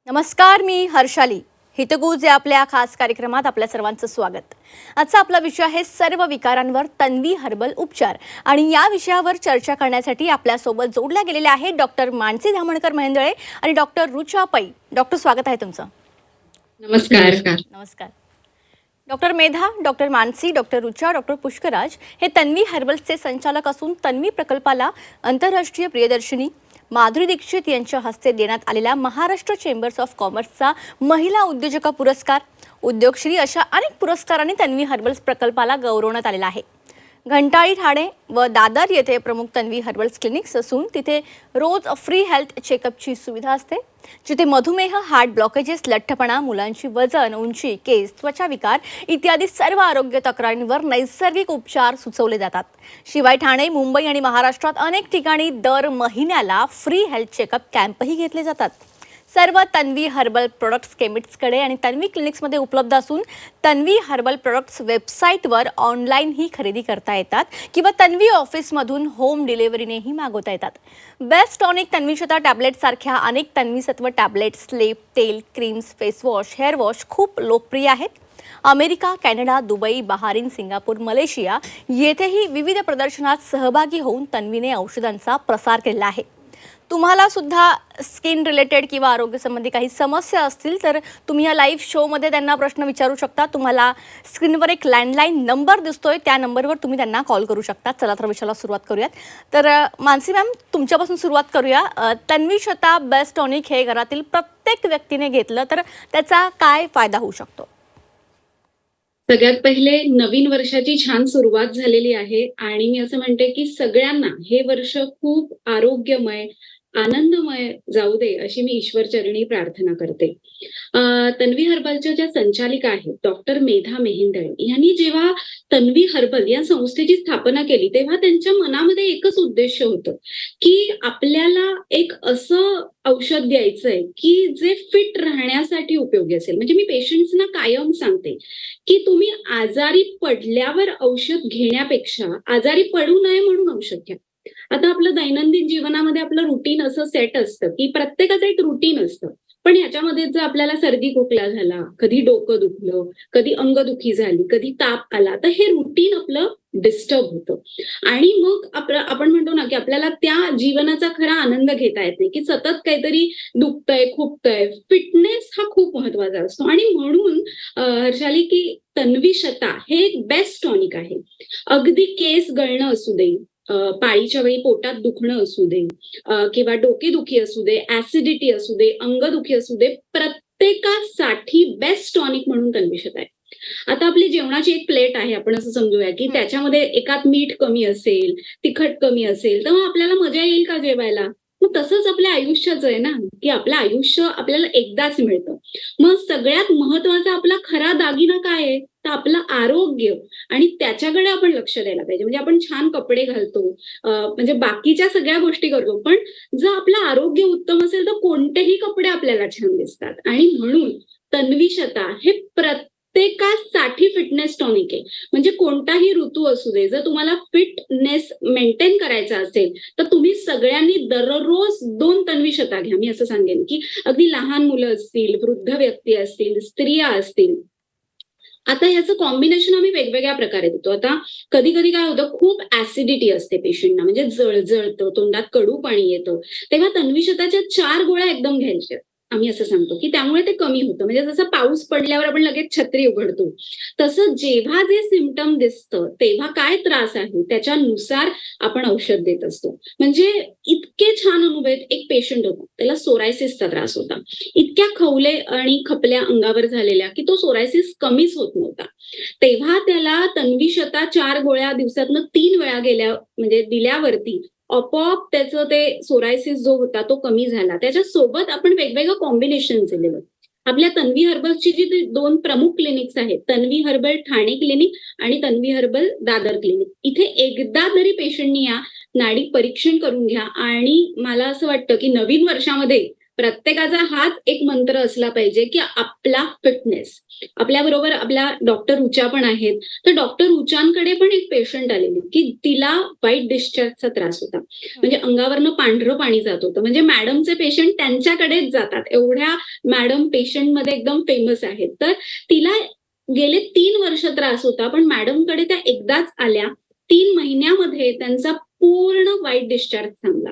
नमस्कार, मी हर्षाली. हितगुज या आपल्या खास कार्यक्रमात आपल्या सर्वांचं स्वागत. आजचा आपला विषय आहे सर्व विकारांवर तन्वी हर्बल उपचार आणि या विषयावर चर्चा करण्यासाठी आपल्यासोबत जोडल्या गेलेल्या आहेत डॉक्टर मानसी धामणकर मेहेंदळे आणि डॉक्टर रुचा पै. डॉक्टर, स्वागत आहे तुमचं. नमस्कार. नमस्कार doctor Medha, doctor Mansi, doctor Rucha, doctor Pushkaraj हे तन्वी हर्बल्सचे संचालक असून तन्वी प्रकल्पाला आंतरराष्ट्रीय प्रियदर्शिनी माधुरी दीक्षित यांच्या हस्ते देण्यात आलेला महाराष्ट्र चेंबर्स ऑफ कॉमर्सचा महिला उद्योजका पुरस्कार, उद्योगश्री अशा अनेक पुरस्कारांनी तन्वी हर्बल्स प्रकल्पाला गौरवण्यात आलेला आहे. घंटाळी, ठाणे व दादर येथे प्रमुख तन्वी हर्बल्स क्लिनिक्स असून तिथे रोज फ्री हेल्थ चेकअपची सुविधा असते, जिथे मधुमेह, हार्ट ब्लॉकेजेस, लठ्ठपणा, मुलांची वजन, उंची, केस, त्वचा विकार इत्यादी सर्व आरोग्य तक्रारींवर नैसर्गिक उपचार सुचवले जातात. शिवाय ठाणे, मुंबई आणि महाराष्ट्रात अनेक ठिकाणी दर महिन्याला फ्री हेल्थ चेकअप कॅम्पही घेतले जातात. सर्व तन्वी हर्बल प्रोडक्ट्स केमिस्टकडे आणि तन्वी क्लिनिक्समध्ये उपलब्ध असून तन्वी हर्बल प्रोडक्ट्स वेबसाईटवर ऑनलाईनही खरेदी करता येतात किंवा तन्वी ऑफिसमधून होम डिलिव्हरीनेही मागवता येतात. बेस्ट टॉनिक, तन्वीशता टॅबलेटसारख्या अनेक तन्वीसत्व टॅबलेट्स, लेप, तेल, क्रीम्स, फेसवॉश, हेअर वॉश खूप लोकप्रिय आहेत. America, Canada, Dubai, Bahrain, Singapore, Malaysia येथेही विविध प्रदर्शनात सहभागी होऊन तन्वीने औषधांचा प्रसार केला आहे. तुम्हाला सुद्धा स्किन रिलेटेड किंवा आरोग्यसंबंधी काही समस्या असतील तर तुम्ही या लाईव्ह शोमध्ये त्यांना प्रश्न विचारू शकता. तुम्हाला स्क्रीनवर एक लँडलाईन नंबर दिसतोय, त्या नंबरवर तुम्ही त्यांना कॉल करू शकता. चला तर विषयाला सुरुवात करूयात. तर मानसी मॅम, तुमच्यापासून सुरुवात करूया. तन्वीशता बेस्ट टॉनिक हे घरातील प्रत्येक व्यक्तीने घेतलं तर त्याचा काय फायदा होऊ शकतो? सगळ्यात पहिले नवीन वर्षाची छान सुरुवात झालेली आहे आणि मी असं म्हणते की सगळ्यांना हे वर्ष खूप आरोग्यमय, आनंदमय जाऊ दे अशी मी ईश्वरचरणी प्रार्थना करते. तन्वी हर्बलच्या ज्या संचालिका आहेत डॉक्टर मेधा मेहेंदळे यांनी जेव्हा तन्वी हर्बल या संस्थेची स्थापना केली तेव्हा त्यांच्या मनामध्ये एकच उद्देश होतं की आपल्याला एक असं औषध द्यायचंय की जे फिट राहण्यासाठी उपयोगी असेल. म्हणजे मी पेशंट्सना कायम सांगते की तुम्ही आजारी पडल्यावर औषध घेण्यापेक्षा आजारी पडू नये म्हणून औषध घ्या. आता आपलं दैनंदिन जीवनामध्ये आपलं रुटीन असं सेट असतं की प्रत्येकाचं एक रुटीन असतं, पण ह्याच्यामध्ये जर आपल्याला सर्दी खोकला झाला, कधी डोकं दुखलं, कधी अंगदुखी झाली, कधी ताप आला, तर हे रुटीन आपलं डिस्टर्ब होतं आणि मग आपण म्हणतो ना की आपल्याला त्या जीवनाचा खरा आनंद घेता येत नाही की सतत काहीतरी दुखतंय, खुपतंय. फिटनेस हा खूप महत्वाचा असतो आणि म्हणून हर्षाली की तन्वीशता हे एक बेस्ट टॉनिक आहे. अगदी केस गळणं असू दे, पाळीच्या वेळी पोटात दुखणं असू दे किंवा डोकेदुखी असू दे, ऍसिडिटी असू दे, अंगदुखी असू दे, प्रत्येकासाठी बेस्ट टॉनिक म्हणून तन्वीशता आहे. आता आपली जेवणाची एक प्लेट आहे, आपण असं समजूया की त्याच्यामध्ये एकात मीठ कमी असेल, तिखट कमी असेल, तर मग आपल्याला मजा येईल का जेवायला? मग तसंच आपल्या आयुष्याचं आहे ना की आपलं आयुष्य आपल्याला एकदाच मिळतं. मग सगळ्यात महत्वाचा आपला खरा दागिना काय आहे? तर आपलं आरोग्य आणि त्याच्याकडे आपण लक्ष द्यायला पाहिजे. म्हणजे आपण छान कपडे घालतो, म्हणजे बाकीच्या सगळ्या गोष्टी करतो, पण जर आपलं आरोग्य उत्तम असेल तर कोणतेही कपडे आपल्याला छान दिसतात आणि म्हणून तन्वीशता हे प्रत्येकासाठी फिटनेस टॉनिक आहे. म्हणजे कोणताही ऋतू असू दे, जर तुम्हाला फिटनेस मेंटेन करायचा असेल तर तुम्ही सगळ्यांनी दररोज 2 तन्वीशता घ्या. मी असं सांगेन की अगदी लहान मुलं असतील, वृद्ध व्यक्ती असतील, स्त्रिया असतील. आता ह्याचं कॉम्बिनेशन आम्ही वेगवेगळ्या प्रकारे देतो. आता कधी कधी काय होतं, खूप ऍसिडिटी असते पेशंटना, म्हणजे जळजळतं, तोंडात कडू पाणी येतं, तेव्हा तन्वीशताच्या 4 गोळ्या एकदम घ्यायच्या. आम्ही असं सांगतो की त्यामुळे ते कमी होतं. म्हणजे जसं पाऊस पडल्यावर आपण लगेच छत्री उघडतो, तसं जेव्हा जे सिम्पटम दिसतं तेव्हा काय त्रास आहे त्याच्यानुसार आपण औषध देत असतो. म्हणजे इतके छान अनुभव आहेत. एक पेशंट होता, त्याला सोरायसिसचा त्रास होता, इतक्या खवले आणि खपल्या अंगावर झालेल्या की तो सोरायसिस कमीच होत नव्हता. तेव्हा त्याला तन्वीशता 4 गोळ्या दिवसातनं 3 वेळा गेल्या म्हणजे दिल्यावरती आपोआप त्याचं ते सोरायसिस जो होता तो कमी झाला. त्याच्यासोबत आपण वेगवेगळं कॉम्बिनेशन दिलेलं. आपल्या तन्वी हर्बलची जी 2 प्रमुख क्लिनिक्स आहेत, तन्वी हर्बल ठाणे क्लिनिक आणि तन्वी हर्बल दादर क्लिनिक, इथे एकदा तरी पेशंटनी या नाडी परीक्षण करून घ्या आणि मला असं वाटतं की नवीन वर्षामध्ये प्रत्येकाचा हाच एक मंत्र असला पाहिजे, की आपला फिटनेस. आपल्याबरोबर आपल्या डॉक्टर रुचा पण आहेत. तर डॉक्टर रुचांकडे पण एक पेशंट आलेली, की तिला व्हाईट डिस्चार्जचा त्रास होता. म्हणजे अंगावरनं पांढरं पाणी जात होतं. म्हणजे मॅडमचे पेशंट त्यांच्याकडेच जातात. एवढ्या मॅडम पेशंटमध्ये एकदम फेमस आहेत. तर तिला गेले 3 वर्ष त्रास होता. पण मॅडमकडे त्या एकदाच आल्या. 3 महिन्यामध्ये त्यांचा पूर्ण व्हाईट डिस्चार्ज थांबला.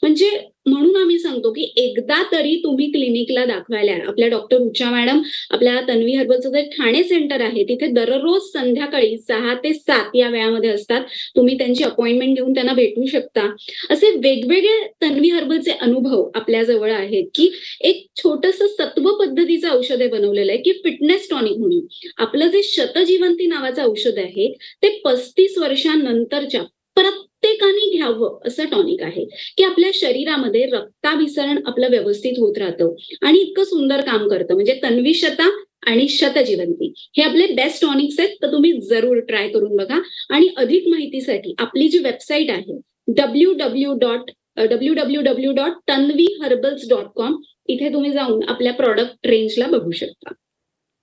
म्हणजे म्हणून आम्ही सांगतो, की एकदा तरी तुम्ही क्लिनिकला दाखवायला या. आपल्या डॉक्टर रुचा मॅडम आपल्या तन्वी हर्बलचं जे ठाणे सेंटर आहे, तिथे दररोज संध्याकाळी 6 ते 7 या वेळामध्ये असतात. तुम्ही त्यांची अपॉइंटमेंट घेऊन त्यांना भेटू शकता. असे वेगवेगळे तन्वी हर्बलचे अनुभव आपल्याजवळ आहेत, की एक छोटंसं सत्व पद्धतीचं औषध बनवलेलं आहे, की फिटनेस टॉनिक म्हणून. आपलं जे शतजीवंती नावाचं औषध आहे, ते 35 वर्षांनंतरच्या प्रत्येकाने घ्यावं असं टॉनिक आहे, की आपल्या शरीरामध्ये रक्ताभिसरण आपलं व्यवस्थित होत राहतं आणि इतकं सुंदर काम करतं. म्हणजे तन्वीशता आणि शतजीवंती हे आपले बेस्ट टॉनिक्स आहेत. तर तुम्ही जरूर ट्राय करून बघा आणि अधिक माहितीसाठी आपली जी वेबसाईट आहे www.tanviherbals.com इथे तुम्ही जाऊन आपल्या प्रॉडक्ट रेंजला बघू शकता.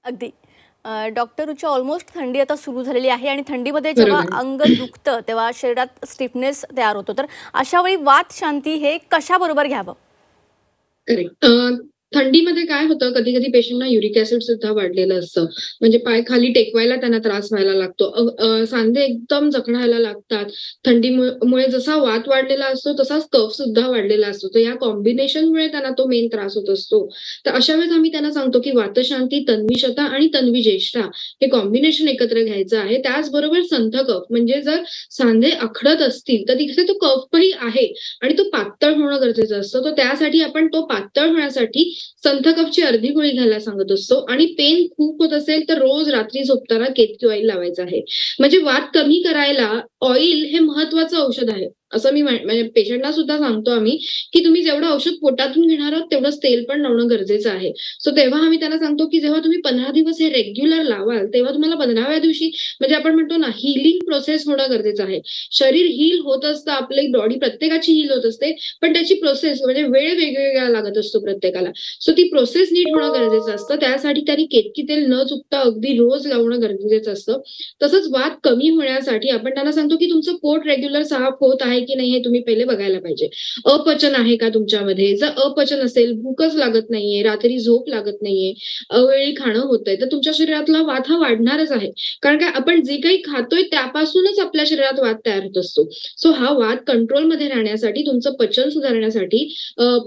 अगदी. डॉक्टर रुचा, ऑलमोस्ट थंडी आता सुरू झालेली आहे आणि थंडीमध्ये जेव्हा बरोबर आहे. अंग दुखतं तेव्हा शरीरात स्टिफनेस तयार होतो. तर अशा वेळी वात शांती हे कशाबरोबर घ्यावं? करेक्ट. थंडीमध्ये काय होतं, कधी-कधी पेशंटना युरिक ॲसिड सुद्धा वाढलेलं असतं. म्हणजे पाय खाली टेकवायला त्यांना त्रास व्हायला लागतो. सांधे एकदम जखडायला लागतात. मुळे जसा वात वाढलेला असतो, तसाच कफ सुद्धा वाढलेला असतो. तर या कॉम्बिनेशनमुळे त्यांना तो मेन त्रास होत असतो. तर अशा वेळेस आम्ही त्यांना सांगतो, की वातशांती, तन्वीशता आणि तन्वीज्येष्ठा हे कॉम्बिनेशन एकत्र घ्यायचं आहे. त्याचबरोबर संथ कफ म्हणजे जर सांधे आखडत असतील, तर तिथे तो कफही आहे आणि तो पातळ होणं गरजेचं असतं. तर त्यासाठी आपण तो पातळ होण्यासाठी संथ कफची अर्धी गोळी घ्यायला सांगत असतो आणि पेन खूप होत असेल तर रोज रात्री झोपताना केतकी ऑइल लावायचं आहे. म्हणजे वात कमी करायला ऑइल हे महत्वाचं औषध आहे. असं मी म्हणजे पेशंटला सुद्धा सांगतो आम्ही, की तुम्ही जेवढं औषध पोटातून घेणार आहात तेवढंच तेल पण लावणं गरजेचं आहे. सो तेव्हा आम्ही त्यांना सांगतो, की जेव्हा तुम्ही 15 दिवस हे रेग्युलर लावाल, तेव्हा तुम्हाला 15व्या दिवशी म्हणजे आपण म्हणतो ना हीलिंग प्रोसेस होणं गरजेचं आहे. शरीर हील होत असतं, आपली बॉडी प्रत्येकाची हील होत असते, पण त्याची प्रोसेस म्हणजे वेळ वेगवेगळा लागत असतो प्रत्येकाला. सो ती प्रोसेस नीट होणं गरजेचं असतं. त्यासाठी त्यांनी केतकी तेल न चुकता अगदी रोज लावणं गरजेचं असतं. तसंच वात कमी होण्यासाठी आपण त्यांना सांगतो, की तुमचं पोट रेग्युलर साफ होत आहे की नाही हे तुम्ही पहिले बघायला पाहिजे. अपचन आहे का तुमच्यामध्ये? जर अपचन असेल, भूकच लागत नाहीये, रात्री झोप लागत नाहीये, अवेळी खाणं होतंय, तर तुमच्या शरीरातला वात हा वाढणारच आहे. कारण काय आपण जे काही खातोय त्यापासूनच आपल्या शरीरात वात तयार होत असतो. सो हा वात कंट्रोलमध्ये राहण्यासाठी, तुमचं पचन सुधारण्यासाठी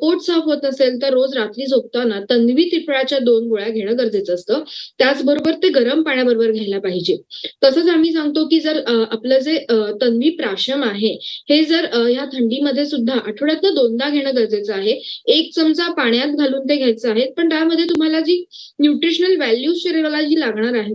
पोट साफ होत नसेल तर रोज रात्री झोपताना तन्वी त्रिफळाच्या 2 गोळ्या घेणं गरजेचं असतं. त्याचबरोबर ते गरम पाण्याबरोबर घ्यायला पाहिजे. तसंच आम्ही सांगतो, की जर आपलं जे तन्वी प्राशम आहे, हे जर ह्या थंडीमध्ये सुद्धा आठवड्यातनं 2दा घेणं गरजेचं आहे. 1 चमचा पाण्यात घालून ते घ्यायचं आहे. पण त्यामध्ये तुम्हाला जी न्यूट्रिशनल व्हॅल्यूज शरीराला जी लागणार आहे,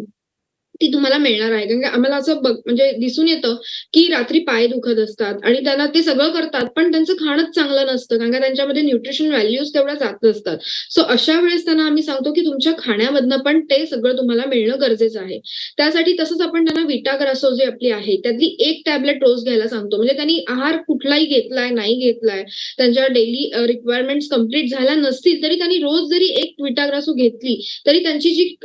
ती तुम्हाला मिळणार आहे. कारण की आम्हाला असं म्हणजे दिसून येतं, की रात्री पाय दुखत असतात आणि त्यांना ते सगळं करतात, पण त्यांचं खाणंच चांगलं नसतं. कारण का त्यांच्यामध्ये न्यूट्रिशन व्हॅल्यूज तेवढ्या जात नसतात. सो अशा वेळेस त्यांना आम्ही सांगतो, की तुमच्या खाण्यामधनं पण ते सगळं तुम्हाला मिळणं गरजेचं आहे. त्यासाठी तसंच आपण त्यांना विटाग्रासो जी आपली आहे, त्यातली 1 टॅबलेट रोज घ्यायला सांगतो. म्हणजे त्यांनी आहार कुठलाही घेतलाय, नाही घेतलाय, त्यांच्या डेली रिक्वायरमेंट्स कंप्लीट झाल्या नसतील, तरी त्यांनी रोज जरी 1 विटाग्रासो घेतली, तरी त्यांची जी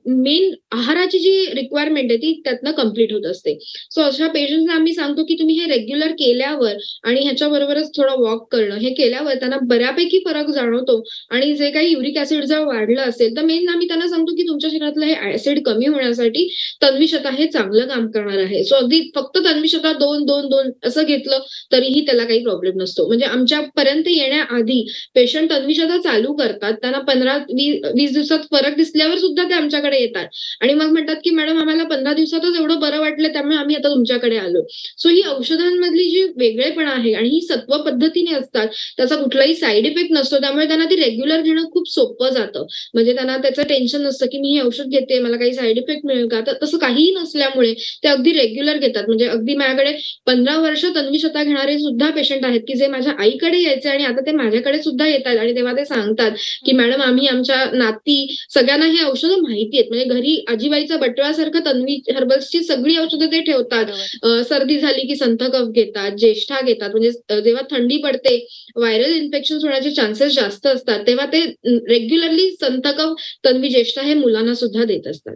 मेन आहाराची जी रिक्वायरमेंट आहे ती त्यातनं कंप्लीट होत असते. सो अशा पेशंट्सना आम्ही सांगतो, की तुम्ही हे रेग्युलर केल्यावर आणि ह्याच्याबरोबरच थोडं वॉक करणं हे केल्यावर त्यांना बऱ्यापैकी फरक जाणवतो आणि जे काही युरिक ॲसिड जर वाढलं असेल, तर मेन आम्ही त्यांना सांगतो, की तुमच्या शरीरातलं हे ॲसिड कमी होण्यासाठी तन्वीशता हे चांगलं काम करणार आहे. सो अगदी फक्त तन्वीशता 2-2-2 असं घेतलं तरीही त्याला काही प्रॉब्लेम नसतो. म्हणजे आमच्यापर्यंत येण्याआधी पेशंट तन्वीशता चालू करतात. त्यांना 15-20 दिवसात फरक दिसल्यावर सुद्धा ते आमच्याकडे येतात आणि मग म्हणतात, की "मॅडम आम्हाला 15 दिवसातच एवढं बरं वाटलं त्यामुळे आम्ही आता तुमच्याकडे आलो." सो ही औषधांमधली जी वेगळेपणा आहे आणि ही सत्व पद्धतीने असतात. त्याचा कुठलाही साइड इफेक्ट नसतो. त्यामुळे त्यांना ती रेग्युलर घेणं खूप सोपं जातं. म्हणजे त्यांना त्याचं टेन्शन नसतं, की मी हे औषध घेते, मला काही साइड इफेक्ट मिळेल का? तर तसं काहीही नसल्यामुळे ते अगदी रेग्युलर घेतात. म्हणजे अगदी माझ्याकडे 15 वर्ष तन्वीशता घेणारे सुद्धा पेशंट आहेत, की जे माझ्या आईकडे यायचे आणि आता ते माझ्याकडे सुद्धा येतात आणि तेव्हा ते सांगतात, की "मॅडम आम्ही आमच्या नाती सगळ्यांना ही औषधं माहिती आहेत." म्हणजे घरी आजीबाईचा बटवा म्हटल्यासारखं तन्वी हर्बल्सची सगळी औषधं ते ठेवतात. बरोबर. सर्दी झाली की संथ कफ घेतात, ज्येष्ठा घेतात. म्हणजे जेव्हा थंडी पडते, व्हायरल इन्फेक्शन होण्याचे चान्सेस जास्त असतात, तेव्हा ते रेग्युलरली संथ कफ, तन्वी ज्येष्ठा हे मुलांना सुद्धा देत असतात.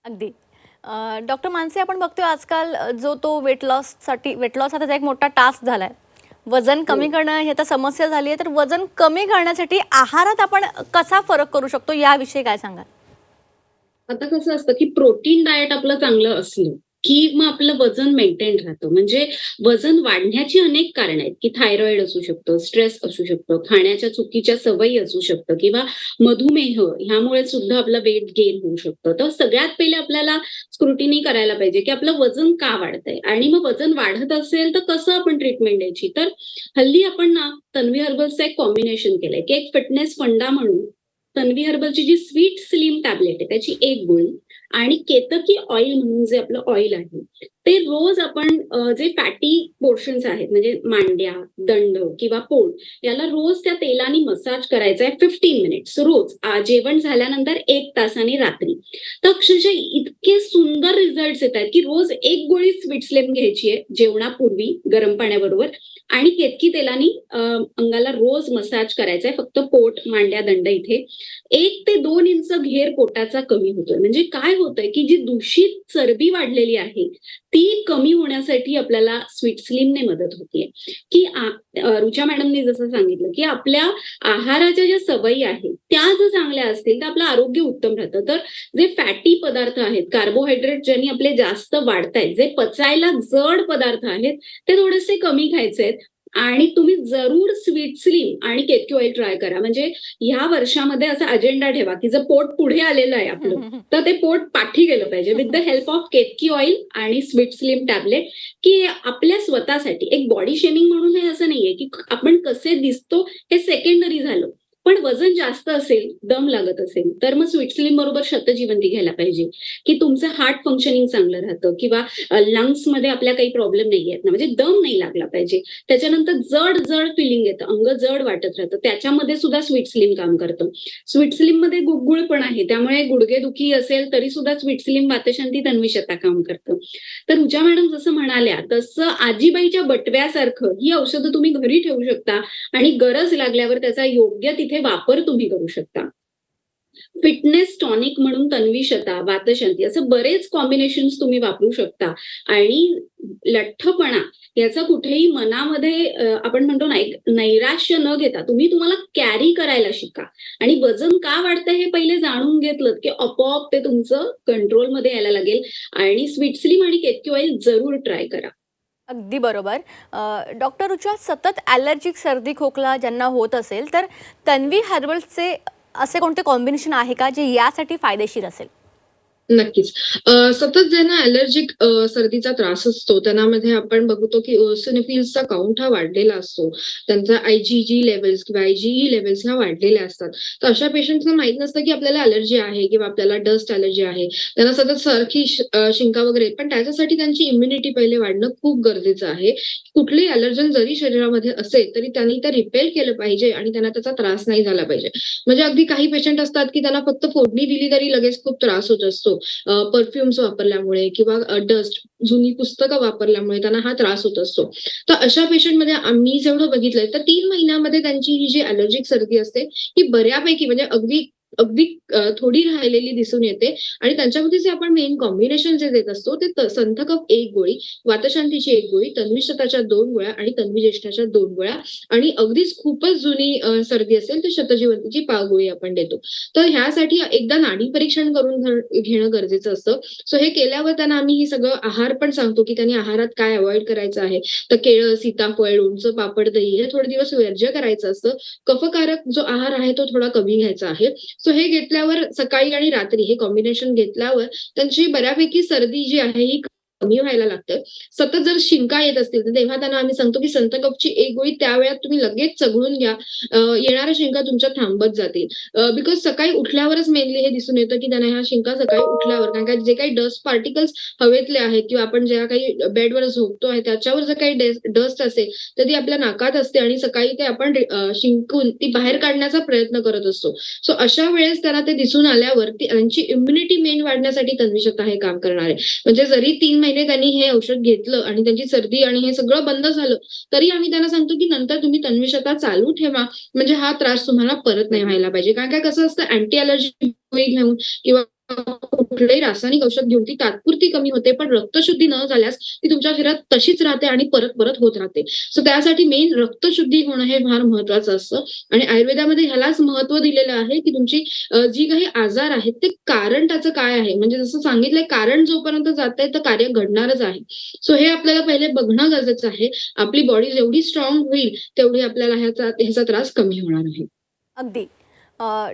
अगदी. डॉक्टर मानसी, आपण बघतोय आजकाल जो तो वेट लॉस हा त्याचा एक मोठा टास्क झालाय. वजन हो. कमी करणं ही आता समस्या झाली आहे, तर वजन कमी करण्यासाठी आहारात आपण कसा फरक करू शकतो याविषयी काय सांगाल? आता कसं असतं, की प्रोटीन डायट आपलं चांगलं असलं, की मग आपलं वजन मेंटेन राहतं. म्हणजे वजन वाढण्याची अनेक कारणं आहेत, की थायरॉइड असू शकतं, स्ट्रेस असू शकतं, खाण्याच्या चुकीच्या सवयी असू शकतं किंवा मधुमेह ह्यामुळे सुद्धा आपलं वेट गेन होऊ शकतं. तर सगळ्यात पहिले आपल्याला स्क्रुटिनी करायला पाहिजे, की आपलं वजन का वाढतंय आणि मग वजन वाढत असेल तर कसं आपण ट्रीटमेंट द्यायची. तर हल्ली आपण ना तन्वी हर्बल्सचं एक कॉम्बिनेशन केलंय, की एक फिटनेस फंडा म्हणून तन्वी हर्बलची जी स्वीट स्लिम टॅबलेट आहे त्याची एक गोळी आणि केतकी ऑइल म्हणून जे आपलं ऑइल आहे ते रोज आपण जे फॅटी पोर्शन्स आहेत म्हणजे मांड्या, दंड किंवा पोट याला रोज त्या तेलाने मसाज करायचा आहे 15 मिनिट्स रोज जेवण झाल्यानंतर 1 तासाने रात्री. तर अक्षरशः इतके सुंदर रिझल्ट्स येत आहेत की रोज एक गोळी स्वीट स्लिम घ्यायची आहे जेवणापूर्वी गरम पाण्याबरोबर आणि केतकी तेलाने अंगाला रोज मसाज करायचा आहे फक्त पोट, मांड्या, दंड इथे 1 ते 2 इंच घेर पोटाचा कमी होतोय. म्हणजे काय होतंय, की जी दूषित चरबी वाढलेली आहे, ती कमी होण्यासाठी आपल्याला स्वीट स्लिमने मदत होतीये. की रुचा मॅडमनी जसं सांगितलं, की आपल्या आहाराच्या ज्या सवयी आहेत, त्या जर चांगल्या असतील, तर आपलं आरोग्य उत्तम राहतं. तर जे फॅटी पदार्थ आहेत, कार्बोहायड्रेट ज्यांनी आपले जास्त वाढतायत, जे पचायला जड पदार्थ आहेत, ते थोडेसे कमी खायचे आणि तुम्ही जरूर स्वीट स्लिम आणि केतकी ऑइल ट्राय करा. म्हणजे ह्या वर्षामध्ये असा अजेंडा ठेवा, की जर पोट पुढे आलेलं आहे आपलं, तर ते पोट पाठी गेलं पाहिजे with the help of Ketaki oil आणि स्वीट स्लिम टॅबलेट, की आपल्या स्वतःसाठी एक बॉडी शेमिंग म्हणून हे असं नाहीये, की आपण कसे दिसतो हे सेकंडरी झालं. पण वजन जास्त असेल, दम लागत असेल, तर मग स्वीट स्लिम बरोबर शतजीवंती घ्यायला पाहिजे, की तुमचं हार्ट फंक्शनिंग चांगलं राहतं किंवा लंग्समध्ये आपल्या काही प्रॉब्लेम नाहीयेत ना, म्हणजे दम नाही लागला पाहिजे. त्याच्यानंतर जड-जड फिलिंग येतं, अंग जड वाटत राहतं. त्याच्यामध्ये सुद्धा स्वीट स्लिम काम करतं. स्वीट स्लिममध्ये गुळगुळ पण आहे, त्यामुळे गुडघेदुखी असेल तरी सुद्धा स्वीट स्लिम वातशांती तन्वीशता काम करतं. तर रुचा मॅडम जसं म्हणाल्या, तसं आजीबाईच्या बटव्यासारखं ही औषधं तुम्ही घरी ठेवू शकता आणि गरज लागल्यावर त्याचा योग्य तिथे वापर तुम्ही करू शकता. फिटनेस टॉनिक म्हणून तन्वीशता, वातशांती असं बरेच कॉम्बिनेशन्स तुम्ही वापरू शकता आणि लठ्ठपणा याचा कुठेही मनामध्ये आपण म्हणतो ना एक नैराश्य न घेता तुम्हाला कॅरी करायला शिका आणि वजन का वाढतंय हे पहिले जाणून घेतलं की आपोआप ते तुमचं कंट्रोलमध्ये यायला लागेल आणि स्वीट स्लिम आणि केतकी ऑइल जरूर ट्राय करा. अगदी बरोबर. डॉक्टर रुचा, सतत ॲलर्जिक सर्दी खोकला ज्यांना होत असेल, तर तन्वी हर्बल्सचे असे कोणते कॉम्बिनेशन आहे का जे यासाठी फायदेशीर असेल? नक्कीच. सतत ज्यांना ॲलर्जिक सर्दीचा त्रास असतो, त्यांच्यामध्ये आपण बघतो की इओसिनोफिल्सचा काउंट हा वाढलेला असतो. त्यांचा IgG लेव्हल्स किंवा IgE लेव्हल्स ह्या वाढलेल्या असतात. तर अशा पेशंट्सना माहीत नसतं की आपल्याला ॲलर्जी आहे किंवा आपल्याला डस्ट ॲलर्जी आहे. त्यांना सतत सारखी शिंका वगैरे, पण त्याच्यासाठी त्यांची इम्युनिटी पहिले वाढणं खूप गरजेचं आहे. कुठलीही ॲलर्जन जरी शरीरामध्ये असेल, तरी त्यांनी ते रिपेल केलं पाहिजे आणि त्यांना त्याचा त्रास नाही झाला पाहिजे. म्हणजे अगदी काही पेशंट असतात की त्यांना फक्त फोडणी दिली तरी लगेच खूप त्रास होत असतो. परफ्युम्स वापरल्यामुळे किंवा डस्ट, जुनी पुस्तकं वापरल्यामुळे त्यांना हा त्रास होत असतो. तर अशा पेशंटमध्ये आम्ही जेवढं बघितलंय, तर 3 महिन्यामध्ये त्यांची ही जी ॲलर्जिक सर्दी असते, ही बऱ्यापैकी म्हणजे अगदी अगदी थोडी राहिलेली दिसून येते आणि त्यांच्यामध्ये जे आपण मेन कॉम्बिनेशन जे देत असतो, ते संथ कफ 1 गोळी, वातशांतीची 1 गोळी, तन्वीशताच्या 2 गोळ्या आणि तन्वी ज्येष्ठाच्या 2 गोळ्या आणि अगदीच खूपच जुनी सर्दी असेल, तर शतजीवंतीची 5 गोळी आपण देतो. तर ह्यासाठी एकदा नाडी परीक्षण करून घेणं गरजेचं असतं. सो हे केल्यावर त्यांना आम्ही हे सगळं आहार पण सांगतो, की त्यांनी आहारात काय अव्हॉइड करायचं आहे. तर केळं, सीताफळ, लोणचं, पापड, दही हे थोडे दिवस वर्ज्य करायचं असतं. कफकारक जो आहार आहे तो थोडा कमी घ्यायचा आहे. सो हे घेतल्यावर सकाळी आणि रात्री हे कॉम्बिनेशन घेतल्यावर त्यांची बऱ्यापैकी सर्दी जी आहे ही कमी व्हायला लागतं. सतत जर शिंका येत असतील, तर तेव्हा त्यांना आम्ही सांगतो, की संथ कफची एक गोळी त्या वेळात तुम्ही लगेच चघळून घ्या. येणाऱ्या शिंका तुमच्या थांबत जातील. बिकॉज सकाळी उठल्यावरच मेनली हे दिसून येतं, की त्यांना ह्या शिंका सकाळी उठल्यावर कारण का जे काही डस्ट पार्टिकल्स हवेतले आहेत किंवा आपण ज्या काही बेडवर झोपतो आहे त्याच्यावर जर काही डस्ट असेल, तर ती आपल्या नाकात असते आणि सकाळी ते आपण शिंकून ती बाहेर काढण्याचा प्रयत्न करत असतो. सो अशा वेळेस त्यांना ते दिसून आल्यावर त्यांची इम्युनिटी मेन वाढण्यासाठी तन्वीशता हे काम करणार आहे. म्हणजे जरी 3 महिने त्यांनी हे औषध घेतलं आणि त्यांची सर्दी आणि हे सगळं बंद झालं, तरी आम्ही त्यांना सांगतो, की नंतर तुम्ही तन्वीशता चालू ठेवा. म्हणजे हा त्रास तुम्हाला परत नाही व्हायला पाहिजे. कारण काय कसं असतं अँटी अलर्जी गोळी घेऊन किंवा कुठलंही रासायनिक औषध घेऊन ती तात्पुरती कमी होते, पण रक्तशुद्धी न झाल्यास ती तुमच्या शरीरात तशीच राहते आणि परत होत राहते. सो त्यासाठी मेन रक्तशुद्धी होणं हे फार महत्वाचं असतं आणि आयुर्वेदामध्ये ह्यालाच महत्त्व दिलेलं आहे, की तुमची जी काही आजार आहेत ते कारण त्याचं काय आहे? म्हणजे जसं सांगितलंय कारण जोपर्यंत जातंय तर कार्य घडणारच आहे. सो हे आपल्याला पहिले बघणं गरजेचं आहे. आपली बॉडी जेवढी स्ट्रॉंग होईल, तेवढी आपल्याला ह्याचा त्रास कमी होणार आहे. अगदी.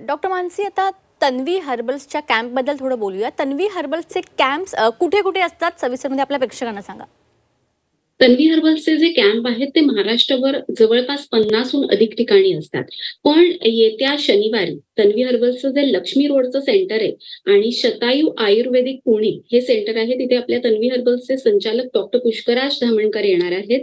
डॉक्टर मानसी, आता तन्वी हर्बल्सच्या कॅम्पबद्दल थोडं बोलूया. तन्वी हर्बल्सचे कॅम्प्स कुठे कुठे असतात, सविस्तरमध्ये आपल्या प्रेक्षकांना सांगा. तन्वी हर्बल्सचे जे कॅम्प आहेत ते महाराष्ट्रभर जवळपास 50हून अधिक ठिकाणी असतात. पण येत्या शनिवारी तन्वी हर्बल्सचं जे लक्ष्मी रोडचं सेंटर आहे आणि शतायू आयुर्वेदिक पुणे हे सेंटर आहे, तिथे आपल्या तन्वी हर्बल्सचे संचालक डॉक्टर पुष्कराज धामणकर येणार आहेत.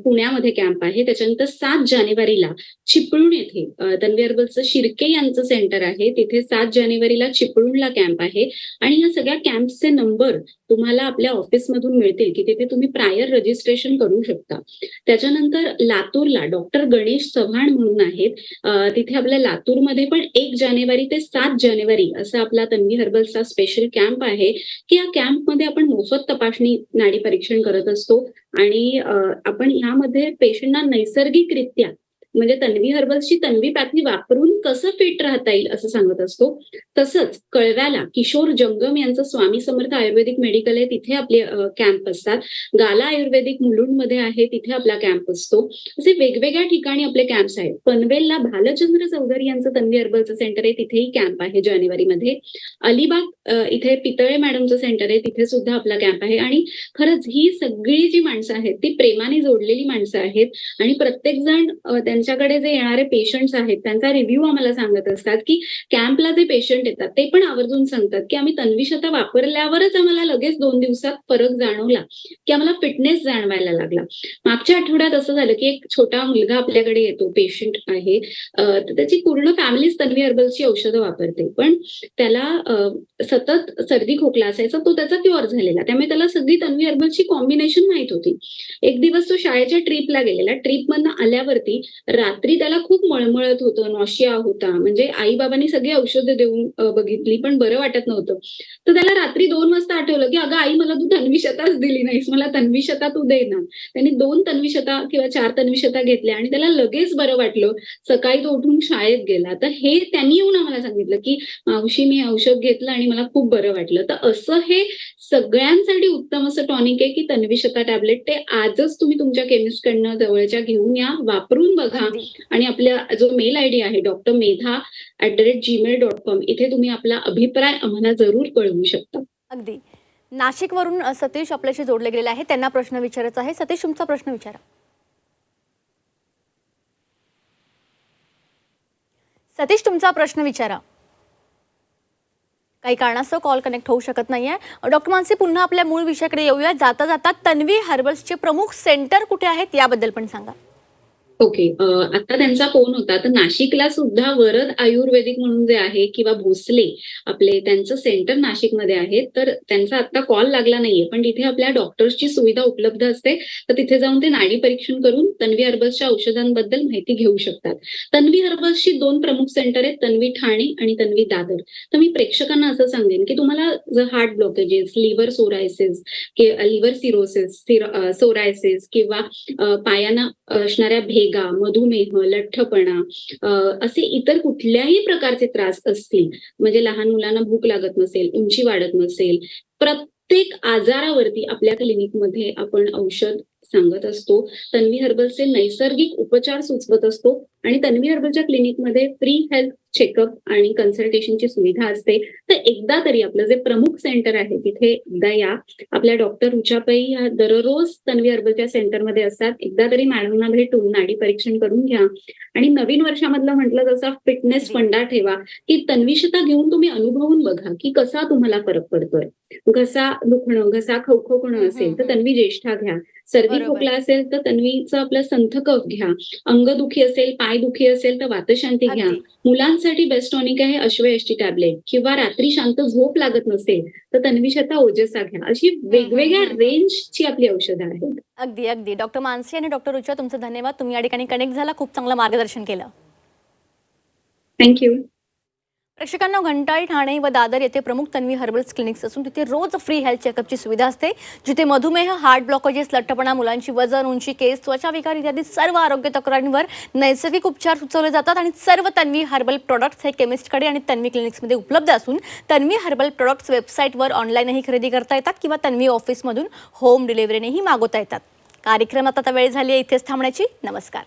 पुण्यामध्ये कॅम्प आहे. त्याच्यानंतर 7 जानेवारीला चिपळूण येथे तन्वी हर्बल्सचं शिर्के यांचं सेंटर आहे. तिथे 7 जानेवारीला चिपळूणला कॅम्प आहे आणि ह्या सगळ्या कॅम्प्सचे नंबर तुम्हाला आपल्या ऑफिसमधून मिळतील, की तिथे तुम्ही प्रायर रजिस्ट्रेशन करू शकता. त्याच्यानंतर लातूरला डॉक्टर गणेश चव्हाण म्हणून आहेत. तिथे आपल्या लातूरमध्ये पण 1 जानेवारी ते 7 जानेवारी असा आपला तन्वी हर्बल्सचा स्पेशल कॅम्प आहे, की या कॅम्पमध्ये आपण मोफत तपासणी, नाडी परीक्षण करत असतो आणि आपण ह्यामध्ये पेशंटना नैसर्गिकरित्या म्हणजे तन्वी हर्बल्सची तन्वी पॅथी वापरून कसं फिट राहता येईल असं सांगत असतो. तसंच कळव्याला किशोर जंगम यांचं स्वामी समर्थ आयुर्वेदिक मेडिकल आहे, तिथे आपले कॅम्प असतात. गाला आयुर्वेदिक मुलुंडमध्ये आहे, तिथे आपला कॅम्प असतो. असे वेगवेगळ्या ठिकाणी आपले कॅम्प्स आहेत. पनवेलला भालचंद्र चौधरी यांचं तन्वी हर्बलचं सेंटर आहे, तिथेही कॅम्प आहे जानेवारीमध्ये. अलिबाग इथे पितळे मॅडमचं सेंटर आहे, तिथे सुद्धा आपला कॅम्प आहे. आणि खरंच ही सगळी जी माणसं आहेत ती प्रेमाने जोडलेली माणसं आहेत आणि प्रत्येक जण त्यांच्याकडे जे येणारे पेशंट्स आहेत त्यांचा रिव्ह्यू आम्हाला सांगत असतात, की कॅम्पला जे पेशंट येतात ते पण आवर्जून सांगतात, की आम्ही तन्वीशता वापरल्यावरच आम्हाला लगेच 2 दिवसात फरक जाणवला, की आम्हाला फिटनेस जाणवायला लागला. मागच्या आठवड्यात असं झालं, की एक छोटा मुलगा आपल्याकडे येतो, पेशंट आहे. तर त्याची पूर्ण फॅमिलीच तन्वी हर्बल्सची औषधं वापरते. पण त्याला सतत सर्दी खोकला असायचा, तो त्याचा क्युअर झालेला. त्यामुळे त्याला सगळी तन्वी हर्बल्सची कॉम्बिनेशन माहित होती. एक दिवस तो शाळेच्या ट्रिपला गेलेला. ट्रिपमधनं आल्यावरती रात्री त्याला खूप मळमळत होतं, नॉशिया होता. म्हणजे आई-बाबांनी सगळी औषधं देऊन बघितली, पण बरं वाटत नव्हतं. तर त्याला रात्री 2 वाजता आठवलं, की "अगं आई, मला तू तन्वीशताच दिली नाहीस. मला तन्वीशता तू दे ना." त्याने 2 तन्वीशता किंवा 4 तन्वीशता घेतल्या आणि त्याला लगेच बरं वाटलं. सकाळी तो उठून शाळेत गेला. तर हे त्यांनी येऊन आम्हाला सांगितलं, की "मावशी, मी हे औषध घेतलं आणि मला खूप बरं वाटलं." तर असं हे सगळ्यांसाठी उत्तम असं टॉनिक आहे, की तन्वीशता टॅबलेट. ते आजच तुम्ही तुमच्या केमिस्टकडनं जवळच्या घेऊन या, वापरून बघा अगदी. आणि आपला जो मेल आयडी आहे drmedha@gmail.com इथे तुम्ही आपला अभिप्राय आम्हाला जरूर कळवू शकता. अगदी. नाशिकवरून सतीश आपल्याशी जोडले गेलेले आहे. त्यांना प्रश्न विचारायचा आहे. सतीश, तुमचा प्रश्न विचारा. सतीश, तुमचा प्रश्न विचारा. काही कारणास्तव कॉल कनेक्ट होऊ शकत नाहीये. डॉक्टर मानसी, पुन्हा आपल्या मूळ विषयाकडे येऊया. जाता जाता तन्वी हर्बल्सचे प्रमुख सेंटर कुठे आहेत याबद्दल पण सांगा. ओके. आता त्यांचा फोन होता. तर नाशिकला सुद्धा वरद आयुर्वेदिक म्हणून जे आहे किंवा भोसले आपले त्यांचं सेंटर नाशिकमध्ये आहे. तर त्यांचा आता कॉल लागला नाहीये. पण तिथे आपल्या डॉक्टर्सची सुविधा उपलब्ध असते. तर तिथे जाऊन ते नाडी परीक्षण करून तन्वी हर्बल्सच्या औषधांबद्दल माहिती घेऊ शकतात. तन्वी हर्बल्सची 2 प्रमुख सेंटर आहेत, तन्वी ठाणे आणि तन्वी दादर. तर मी प्रेक्षकांना असं सांगेन, की तुम्हाला जर heart blockages, liver psoriasis, liver cirrhosis, psoriasis किंवा पायांना असणाऱ्या भेगा, मधुमेह, लठ्ठपणा असे इतर कुठल्याही प्रकारचे त्रास असतील, म्हणजे लहान मुलांना भूक लागत नसेल, उंची वाढत नसेल, प्रत्येक आजारावरती आपल्या क्लिनिकमध्ये आपण औषध सांगत असतो. तन्वी हर्बल्सचे नैसर्गिक उपचार सुचवत असतो आणि तन्वी हर्बलच्या क्लिनिकमध्ये फ्री हेल्थ चेकअप आणि कन्सल्टेशनची सुविधा असते. तर एकदा तरी आपलं जे प्रमुख सेंटर आहे तिथे एकदा या. आपल्या डॉक्टर रुचा पै ह्या दररोज तन्वी हर्बलच्या सेंटरमध्ये असतात. एकदा तरी मॅडमना भेटून नाडी परीक्षण करून घ्या आणि नवीन वर्षामधलं म्हटलं जसं फिटनेस फंडा ठेवा, की तन्वीशता घेऊन तुम्ही अनुभवून बघा की कसा तुम्हाला फरक पडतोय. घसा दुखणं, घसा खवखवणं असेल तर तन्वी ज्येष्ठा घ्या. सर्दी बरोबर. खोकला असेल तर तन्वीचं आपलं संथ कफ घ्या. अंगदुखी असेल, पायदुखी असेल तर वातशांती घ्या. अगदी मुलांसाठी बेस्ट टॉनिक आहे अश्वयष्टी टॅबलेट किंवा रात्री शांत झोप लागत नसेल तर तन्वीशता ओजसा घ्या. अशी वेगवेगळ्या रेंजची आपली औषधं आहेत. अगदी अगदी डॉक्टर मानसी आणि डॉक्टर रुचा, तुमचे धन्यवाद. तुम्ही या ठिकाणी कनेक्ट झाला, खूप चांगलं मार्गदर्शन केलं. थँक्यू. प्रेक्षकांना, घंटाळी, ठाणे व दादर येथे प्रमुख तन्वी हर्बल्स क्लिनिक्स असून तिथे रोज फ्री हेल्थ चेकअपची सुविधा असते, जिथे मधुमेह, हार्ट ब्लॉकेजेस, लठ्ठपणा, मुलांची वजन, उंची, केस, त्वचा विकार इत्यादी सर्व आरोग्य तक्रारींवर नैसर्गिक उपचार सुचवले जातात. आणि सर्व तन्वी हर्बल प्रोडक्ट्स हे केमिस्टकडे आणि तन्वी क्लिनिक्समध्ये उपलब्ध असून तन्वी हर्बल प्रोडक्ट्स वेबसाईटवर ऑनलाईनही खरेदी करता येतात किंवा तन्वी ऑफिसमधून होम डिलिव्हरीनेही मागवता येतात. कार्यक्रमात आता वेळ झाली आहे इथेच थांबण्याची. नमस्कार.